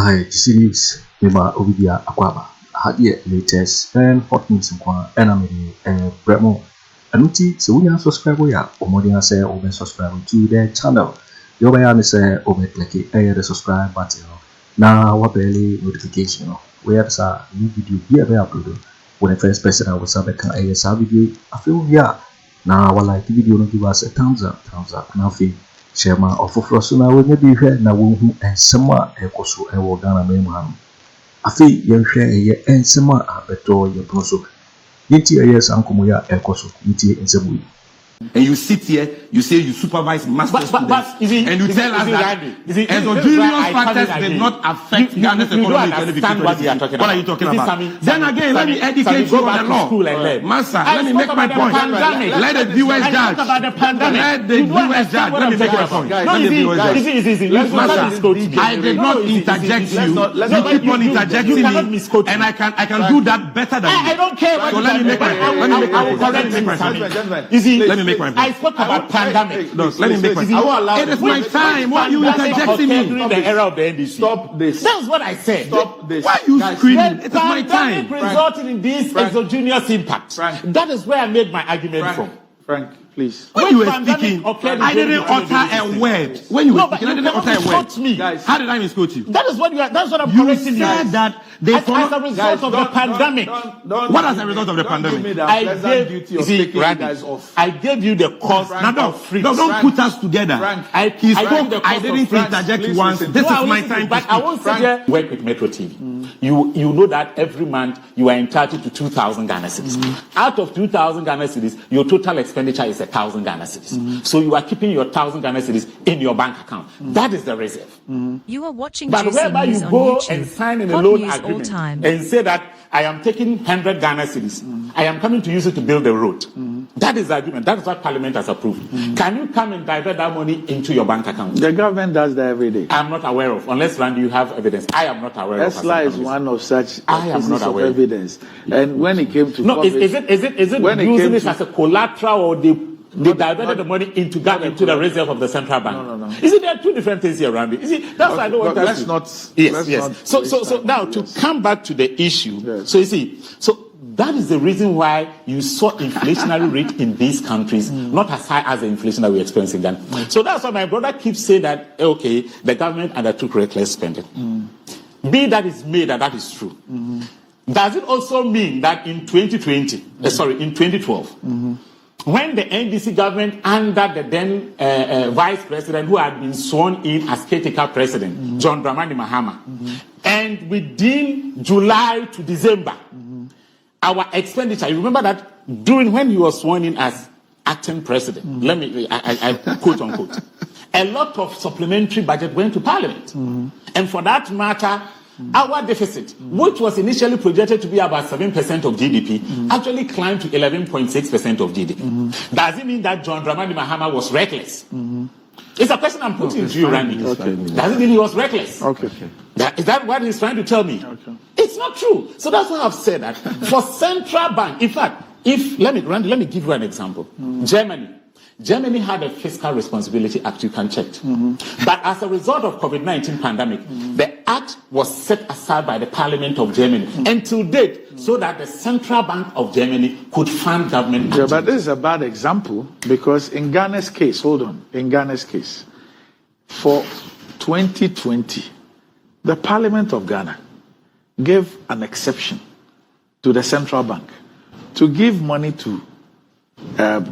ICGC news, Mima Obidia Akwaba, had yet latest and hot news in Kwa Enamidi Bremo. Anuti, so we are subscriber ya, or more than say over subscribe to their channel. Your bayan is over click the subscribe button. Now, what barely notification, where there's a new video here by uploaded. When the first person I was a video, I feel yeah. Now, while like the video, give us a thumbs up. Now, share my offer for us. Now, when you hear now, who and summer Akoto and Wagana Memham. I feel you share a and summer better your proso. Yeti a yes, Uncle Moya Akoto, Yeti in some way. And you sit here, you say you supervise master students, and you tell us that endogenous factors did not affect Ghana's economy. What are you talking about? Then again, let me educate you on the law. Master, let me make my point. Let the viewers judge. Let the viewers judge. Let me make my point. Let the viewers judge. Master, I did not interject you. You keep on interjecting me, and I can do that better than you. I don't care. So let me make my point. Let me make my point. I spoke about pandemic. No, let me make my point. It is my time. Why are you interjecting me? During the era of the NDC. Stop this. That's what I said. Stop this. Why are you screaming? It is my time. Resulting in this exogenous impact. That is where I made my argument from. Frank, please. When you were speaking, I didn't utter a word. When you were speaking, I didn't utter a word. Guys, how did I misquote you? That is what you are. That's what I'm correcting you. You said that they as a result of the pandemic. What as a result of the pandemic? I gave you the cost. Don't put us together. Frank, I didn't interject once. This is my time. But I won't say work with Net2 TV. You know that every month you are entitled to 2,000 Ghana cedis. Out of 2,000 Ghana cedis, your total expenditure is 1,000 Ghana cedis. So you are keeping your 1,000 Ghana cedis in your bank account. That is the reserve. You are watching. But whereby you go and sign in a loan agreement and say that I am taking 100 Ghana cedis, I am coming to use it to build the road. That is the agreement. That is what Parliament has approved. Can you come and divert that money into your bank account? The government does that every day. I am not aware of. Unless, Randy, you have evidence. I am not aware of. ESLA is one of such pieces of aware. evidence. And when it came to is it using this as a collateral, or they diverted the money into the reserve of the central bank? No. You see, there are two different things here, Randy. You see, that's why I don't want to. Let's not. Yes. So now to come back to the issue. Yes. So you see, that is the reason why you saw inflationary rate in these countries not as high as the inflation that we're experiencing in Ghana. So that's why my brother keeps saying that, okay, the government undertook reckless spending. Be that is made that is true. Does it also mean that in 2012, when the NDC government under the then vice president who had been sworn in as caretaker president, John Dramani Mahama, and within July to December, our expenditure, you remember that during when he was sworn in as acting president, I quote unquote, a lot of supplementary budget went to Parliament. And for that matter, our deficit, which was initially projected to be about 7% of GDP, actually climbed to 11.6% of GDP. Does it mean that John Dramani Mahama was reckless? It's a question I'm putting to you, Randy. Does it mean he was reckless? Is that what he's trying to tell me? It's not true. So that's why I've said that for central bank, in fact, let me give you an example. Germany had a fiscal responsibility act, you can check. But as a result of COVID-19 pandemic, the act was set aside by the Parliament of Germany until date, so that the Central Bank of Germany could fund government. Yeah, but this is a bad example, because in Ghana's case, for 2020, the Parliament of Ghana gave an exception to the Central Bank to give money to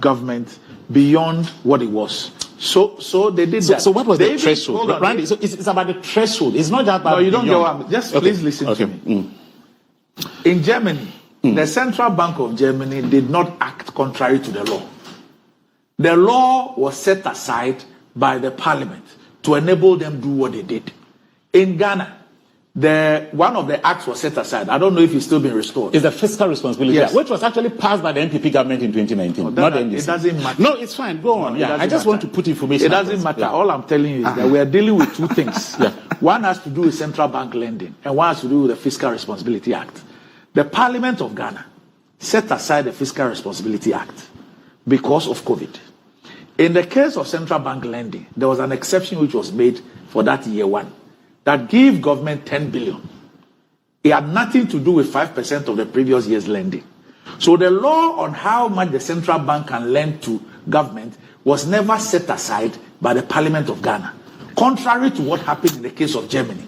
government beyond what it was. So they did that. So what was the threshold? Randy, so it's about the threshold. It's not just about. No, you don't go. Just please listen to me. In Germany, the Central Bank of Germany did not act contrary to the law. The law was set aside by the Parliament to enable them to do what they did. In Ghana, one of the acts was set aside. I don't know if it's still been restored. It's the fiscal responsibility, yes, which was actually passed by the NPP government in 2019. Not the NDC. It doesn't matter. No, it's fine. Go on. I just want to put information. It doesn't matter. All I'm telling you is that we are dealing with two things. One has to do with central bank lending, and one has to do with the Fiscal Responsibility Act. The Parliament of Ghana set aside the Fiscal Responsibility Act because of COVID. In the case of central bank lending, there was an exception which was made for that year one. that give government 10 billion. It had nothing to do with 5% of the previous year's lending. So the law on how much the central bank can lend to government was never set aside by the Parliament of Ghana, contrary to what happened in the case of Germany.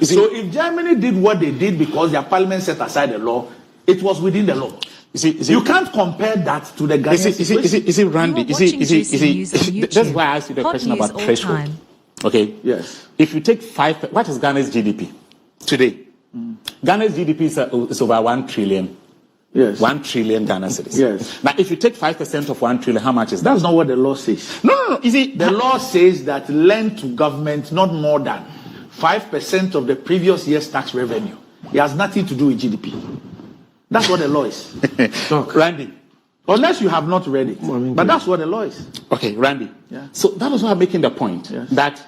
So if Germany did what they did because their parliament set aside the law, it was within the law. You can't compare that to the Ghanaian situation. Is it Randy? That's why I asked you the question about threshold. Okay. Yes. If you take what is Ghana's GDP today? Ghana's GDP is over 1 trillion. Yes. 1 trillion Ghana cedis. Yes. Now, if you take 5% of 1 trillion, how much is that? That's not what the law says. No. The law says that lend to government not more than 5% of the previous year's tax revenue. It has nothing to do with GDP. That's what the law is. Look, Randy. Unless you have not read it. But that's what the law is. Okay, Randy. Yeah. So that was why I'm making the point that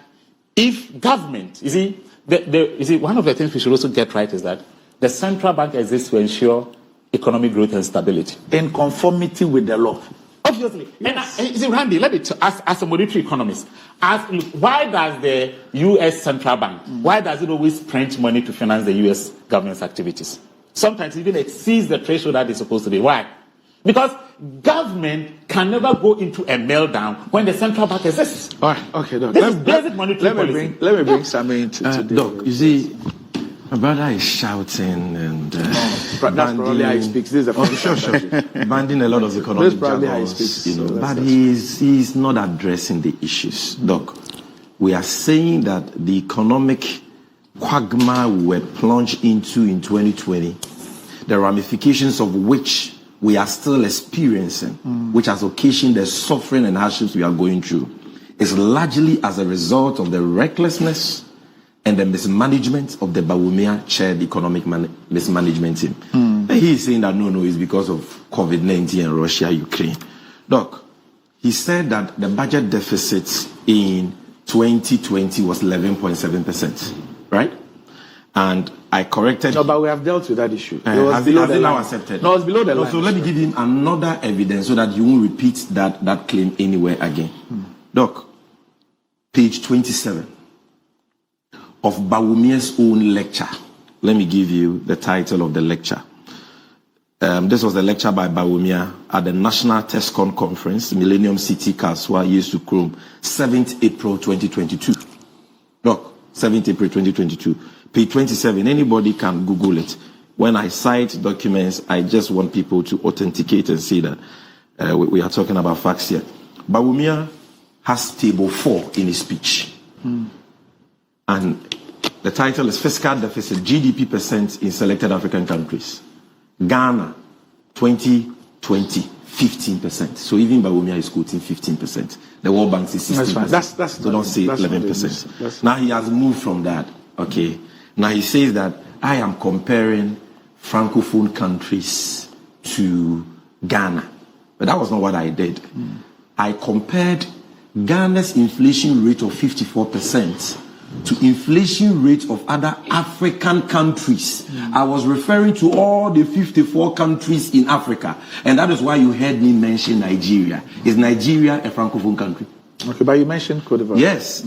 if government, one of the things we should also get right is that the central bank exists to ensure economic growth and stability. In conformity with the law. Obviously. Yes. And Randy, let me ask as a monetary economist, why does the U.S. central bank, why does it always print money to finance the U.S. government's activities? Sometimes it even exceeds the threshold that it's supposed to be. Why? Because government can never go into a meltdown when the central bank exists. All right, okay, Doc. This is basic monetary policy. Let me bring Sammy into Doc, you see, my brother is shouting and that's probably how he speaks. This is a banding a lot of economic That's probably how he speaks. You know, but he's not addressing the issues. Doc, we are saying that the economic quagmire we were plunged into in 2020, the ramifications of which we are still experiencing, which has occasioned the suffering and hardships we are going through, is largely as a result of the recklessness and the mismanagement of the Bawumia chaired economic mismanagement team. And he is saying that no, it's because of COVID-19 and Russia, Ukraine. Doc, he said that the budget deficit in 2020 was 11.7%, right? And I corrected. No, but we have dealt with that issue. Has it now accepted? No, it's below the line. So let me give him another evidence so that you won't repeat that claim anywhere again. Doc, page 27 of Bawumia's own lecture. Let me give you the title of the lecture. This was the lecture by Bawumia at the National TESCON Conference, Millennium City, Kaswa, years to Chrome, 7th April 2022. Doc, 7th April 2022. Page 27, anybody can Google it. When I cite documents, I just want people to authenticate and see that we are talking about facts here. Bawumia has table 4 in his speech. And the title is Fiscal Deficit, GDP percent in selected African countries. Ghana, 2020, 15%. So even Bawumia is quoting 15%. The World Bank says 16%. So don't say 11%. Now he has moved from that. Okay. Now he says that I am comparing Francophone countries to Ghana. But that was not what I did. I compared Ghana's inflation rate of 54% to inflation rate of other African countries. I was referring to all the 54 countries in Africa. And that is why you heard me mention Nigeria. Is Nigeria a Francophone country? Okay, but you mentioned Cote d'Ivoire. Yes,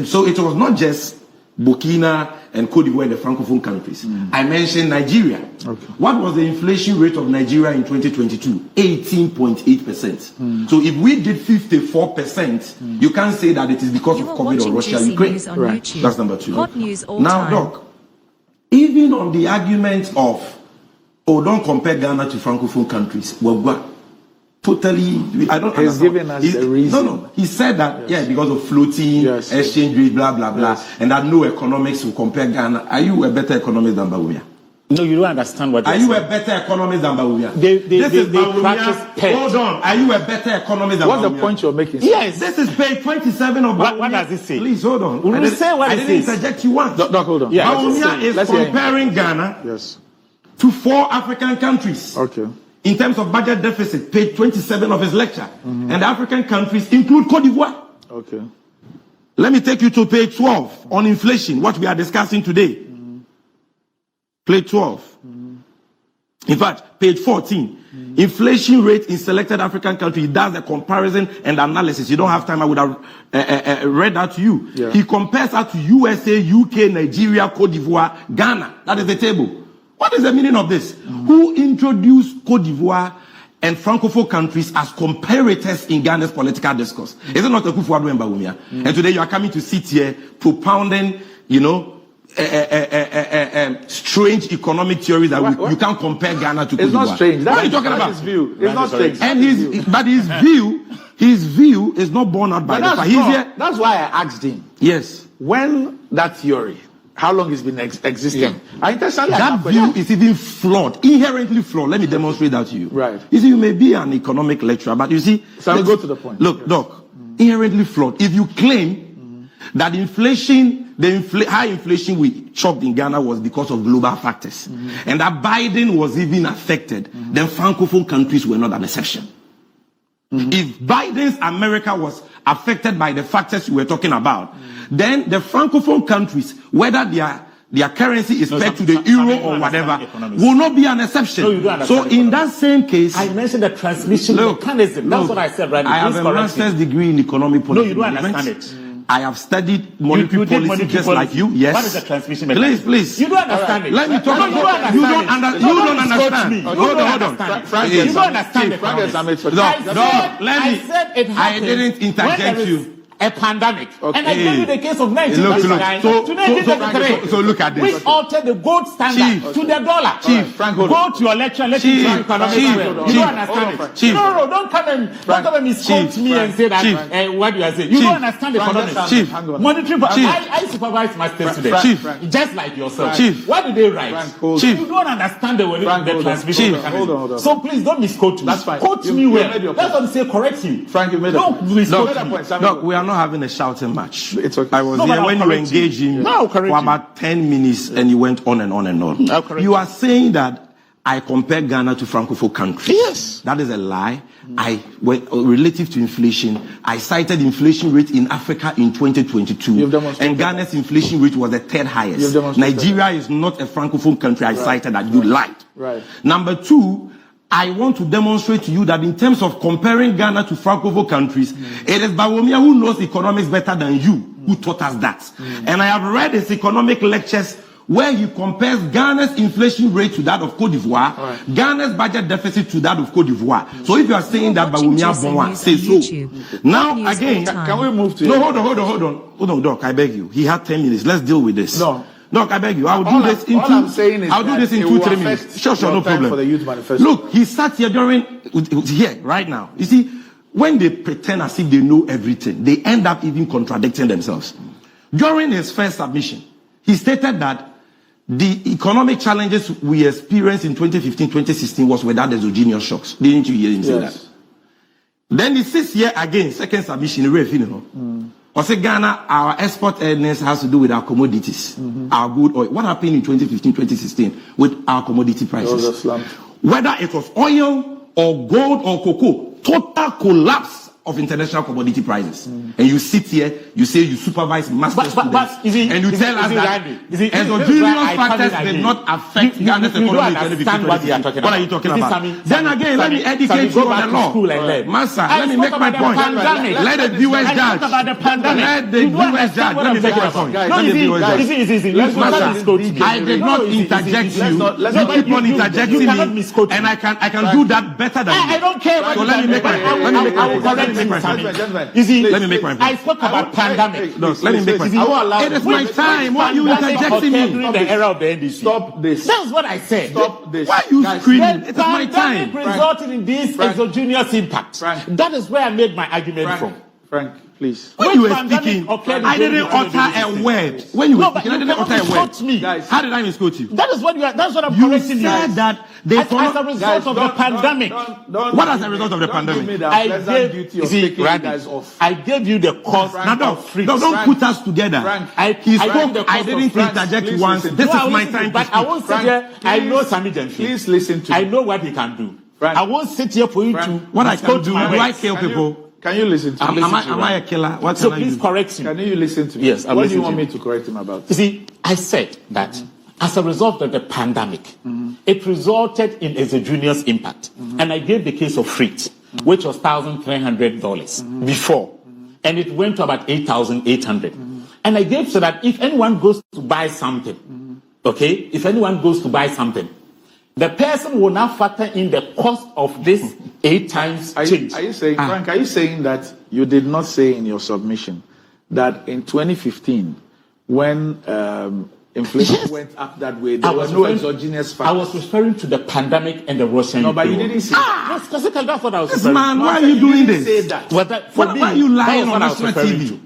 so it was not just Burkina and Cote d'Ivoire, the Francophone countries. I mentioned Nigeria. Okay. What was the inflation rate of Nigeria in 2022? 18.8%. So if we did 54%, you can't say that it is because of COVID or Russia, Ukraine. Right. That's number 2. Hot news all now, time. Doc, even on the argument of, don't compare Ghana to Francophone countries, well, totally, I don't He's given us the reason. No, he said that, because of floating, exchange rate, blah, blah, blah, and that no economics will compare Ghana. Are you a better economist than Bawumia? No, you don't understand what Are you a better economist than Bawumia? They practice PET. Hold on. Are you a better economist than What's Bawumia? the point you're making? Yes. This is page 27 of Bawumia. What does it say? Please, hold on. Will you say what I it didn't says? interject you once. Doc, hold on. Yeah, Bawumia is comparing Ghana to 4 African countries. Okay. In terms of budget deficit, page 27 of his lecture. And the African countries include Cote d'Ivoire. Okay. Let me take you to page 12 on inflation, what we are discussing today. Page 12. In fact, page 14, inflation rate in selected African countries. He does the comparison and analysis. You don't have time. I would have read that to you. Yeah. He compares that to USA, UK, Nigeria, Cote d'Ivoire, Ghana. That is the table. What is the meaning of this? Who introduced Cote d'Ivoire and Francophone countries as comparators in Ghana's political discourse? Is it not Akufo Addo and Bawumia? And today you are coming to sit here propounding, strange economic theories that you can't compare Ghana to Cote d'Ivoire. It's not strange. What are you talking about? His view. It's not strange. And his view is not borne out by the fact. That's why I asked him. Yes. When that theory, how long it's been existing? That view is even flawed, inherently flawed. Let me demonstrate that to you. Right. You see, you may be an economic lecturer, but you see, so go to the point. Look, Doc, inherently flawed. If you claim that inflation, high inflation we chopped in Ghana was because of global factors, and that Biden was even affected, then Francophone countries were not an exception. If Biden's America was affected by the factors you were talking about, then the Francophone countries, whether their currency is pegged to the euro or whatever, will not be an exception. So in that same case, I mentioned the transmission mechanism. That's what I said, right? I have a master's degree in economic policy. No, you don't understand it. I have studied monetary policy just like you. Yes. What is the transmission mechanism? Please. You don't understand it. Let me talk. You don't understand. Hold on. Frank, you don't understand it. I didn't interject you. A pandemic. Okay. And I gave you the case of 1999 to 1933. So look at this. Which altered the gold standard to the dollar. Chief, Frank, go to your lecture. Let's see economics. You don't understand it. Chief. No, don't come and misquote me and say that what you are saying. You don't understand economics. Chief. Monetary. I supervise masters today. Chief. Just like yourself. Chief. What do they write? Chief. You don't understand the transmission mechanism. Hold on. So please don't misquote me. That's fine. Quote me well. That's what I'm saying. Correct you. Frank, you made a point. Don't misquote me. Look, we are not having a shouting match. It's okay. I was here when you were engaging for about 10 minutes and you went on and on and on. You are saying that I compare Ghana to Francophone countries. Yes. That is a lie. Relative to inflation, I cited inflation rate in Africa in 2022. And Ghana's inflation rate was the third highest. Nigeria is not a Francophone country. I cited that. You lied. Right. Number two, I want to demonstrate to you that in terms of comparing Ghana to Francophone countries, it is Bawumia who knows economics better than you who taught us that. And I have read his economic lectures where he compares Ghana's inflation rate to that of Cote d'Ivoire, Ghana's budget deficit to that of Cote d'Ivoire. So if you are saying that Bawumia Bonwa, say so. Now again, can we move to? No, hold on, Doc. I beg you. He had 10 minutes. Let's deal with this. No. Doc, I beg you. I'll do this in 2-3 minutes. Sure, no problem. For the youth manifesto. Look, he sat here here right now. You see, when they pretend as if they know everything, they end up even contradicting themselves. During his first submission, he stated that the economic challenges we experienced in 2015-2016 was without exogenous shocks. Didn't you hear him say that? Then he sits here again, second submission, I say Ghana, our export earnings has to do with our commodities, our good oil. What happened in 2015-2016 with our commodity prices? Whether it was oil or gold or cocoa, total collapse of international commodity prices. And you sit here, you say you supervise master students, and you tell us that exogenous factors did not affect Ghana's economy. What are you talking about? Then again, let me educate you on the law. Mensah, let me make my point. Let the viewers judge. Let the viewers judge. Let me make my point. Let the viewers judge. I did not interject you. You keep on interjecting me, and I can do that better than you. I don't care. So let me make my point. Let me make my point. I spoke about pandemic. Let me make my point. It is my time. Why are you interjecting me? During the era of the NDC. Stop this. That's what I said. Stop this. Why are you screaming? It is my time. Pandemic resulted in this exogenous impact. That is where I made my argument from. Frank, please. When you were speaking, I didn't utter a word. When you were speaking, I didn't utter a word. How did I misquote you? That is what that's what I'm correcting you. You said that as a result of the pandemic. What as a result of the pandemic? I gave you the cost. Now don't put us together. I didn't interject once. This is my time to speak. I won't sit here. I know Sammy Gyamfi. Please listen to me. I know what he can do. I won't sit here for you to. What I can do? Do I kill people? Can you listen to me? Am I a killer? What so please correct him. Can you listen to me? Yes, I'm What listening. do you want me to correct him about? You see, I said that as a result of the pandemic, it resulted in exogenous impact. And I gave the case of freight, which was $1,300 before, and it went to about $8,800. And I gave so that if anyone goes to buy something, if anyone goes to buy something, the person will now factor in the cost of this 8 times change. Are you saying, Frank, are you saying that you did not say in your submission that in 2015, when inflation went up that way, there was no exogenous factor? I was referring to the pandemic and the Russian. No, but you didn't say that. Yes, because that's what I was Yes, referring man, to. why are you doing this? Say that. Why are you lying on Net2 TV?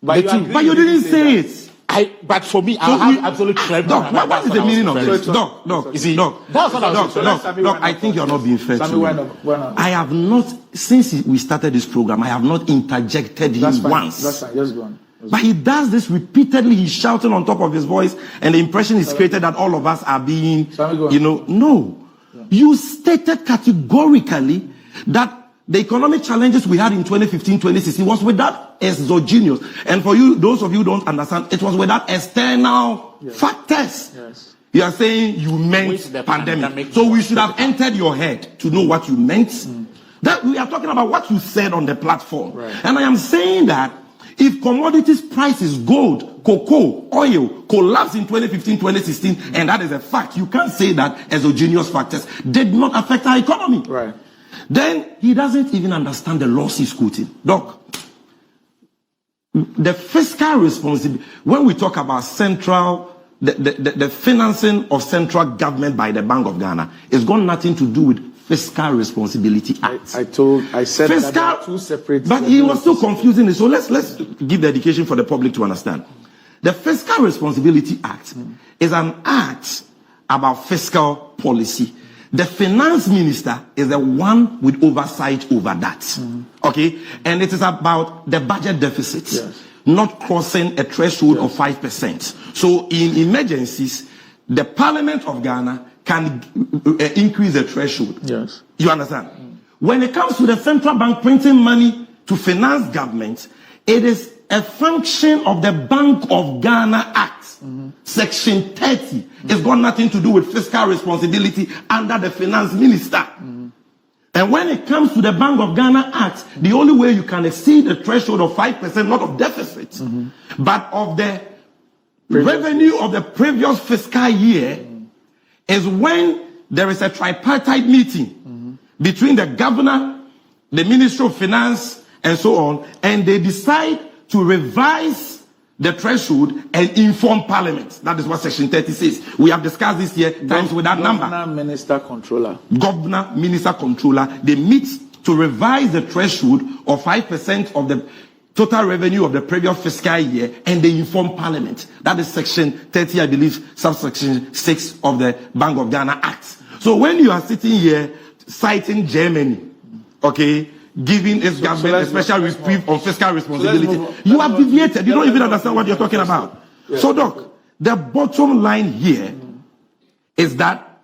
But you didn't say it. But for me, I have absolute clarity. Doc, what is the meaning of this? Doc, that's what I was referring Doc, I think you're not being fair to me. Why not? I have not, since we started this program, I have not interjected him once. That's fine, just go on. But he does this repeatedly. He's shouting on top of his voice, and the impression is created that all of us are being, no. You stated categorically that the economic challenges we had in 2015-2016 was without exogenous. And for you, those of you who don't understand, it was without external factors. Yes. You are saying you meant the pandemic. So we should have entered your head to know what you meant. That we are talking about what you said on the platform. Right. And I am saying that if commodities prices, gold, cocoa, oil, collapsed in 2015-2016, and that is a fact, you can't say that exogenous factors did not affect our economy. Right. Then he doesn't even understand the laws he's quoting. Doc, the fiscal responsibility, when we talk about the financing of central government by the Bank of Ghana, it's got nothing to do with Fiscal Responsibility Act. I said fiscal, that there are two separate. But he was still confusing it. So let's give the education for the public to understand. The Fiscal Responsibility Act is an act about fiscal policy. The finance minister is the one with oversight over that. Okay? And it is about the budget deficit, not crossing a threshold of 5%. So in emergencies, the Parliament of Ghana can increase the threshold. Yes. You understand? When it comes to the central bank printing money to finance government, it is a function of the Bank of Ghana Act. Section 30. It's got nothing to do with fiscal responsibility under the finance minister. And when it comes to the Bank of Ghana Act, the only way you can exceed the threshold of 5%, not of deficit, but of the revenue of the previous fiscal year, is when there is a tripartite meeting between the governor, the Ministry of Finance, and so on, and they decide to revise the threshold and inform Parliament. That is what Section 30 says. We have discussed this here times with that number. Governor, Minister, Controller. Governor, Minister, Controller. They meet to revise the threshold of 5% of the total revenue of the previous fiscal year, and they inform Parliament. That is Section 30, I believe, subsection 6 of the Bank of Ghana Act. So when you are sitting here citing Germany, okay, giving its government a special reprieve on fiscal responsibility, you have deviated. You don't even understand what you're talking about. So, Doc, the bottom line here is that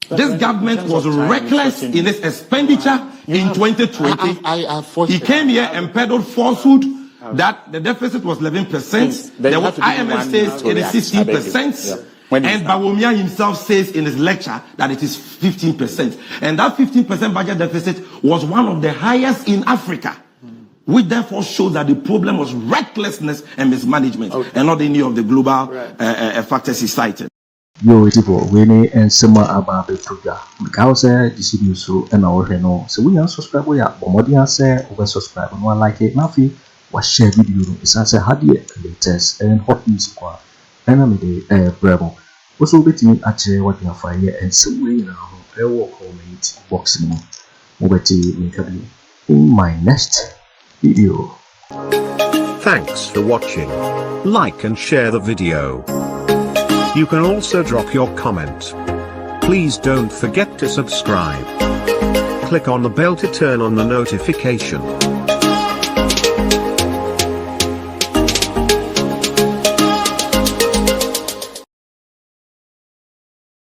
this government was reckless in its expenditure in 2020. He came here and peddled falsehood that the deficit was 11%. The IMF says it is 16%. And Bawumia himself says in his lecture that it is 15%. And that 15% budget deficit was one of the highest in Africa, which therefore showed that the problem was recklessness and mismanagement, and not any of the global factors he cited. Yo, it's for when and summer about the program. Because this is so and our no. So we are subscribe. We are Omodia say over subscribe and one like it. Nafi was share video. It's as a hardly latest and hot news. And I'm the bravo. Also, betting actually what you are finding and somewhere now. I will comment boxing over to in my next video. Thanks for watching. Like and share the video. You can also drop your comment. Please don't forget to subscribe. Click on the bell to turn on the notification.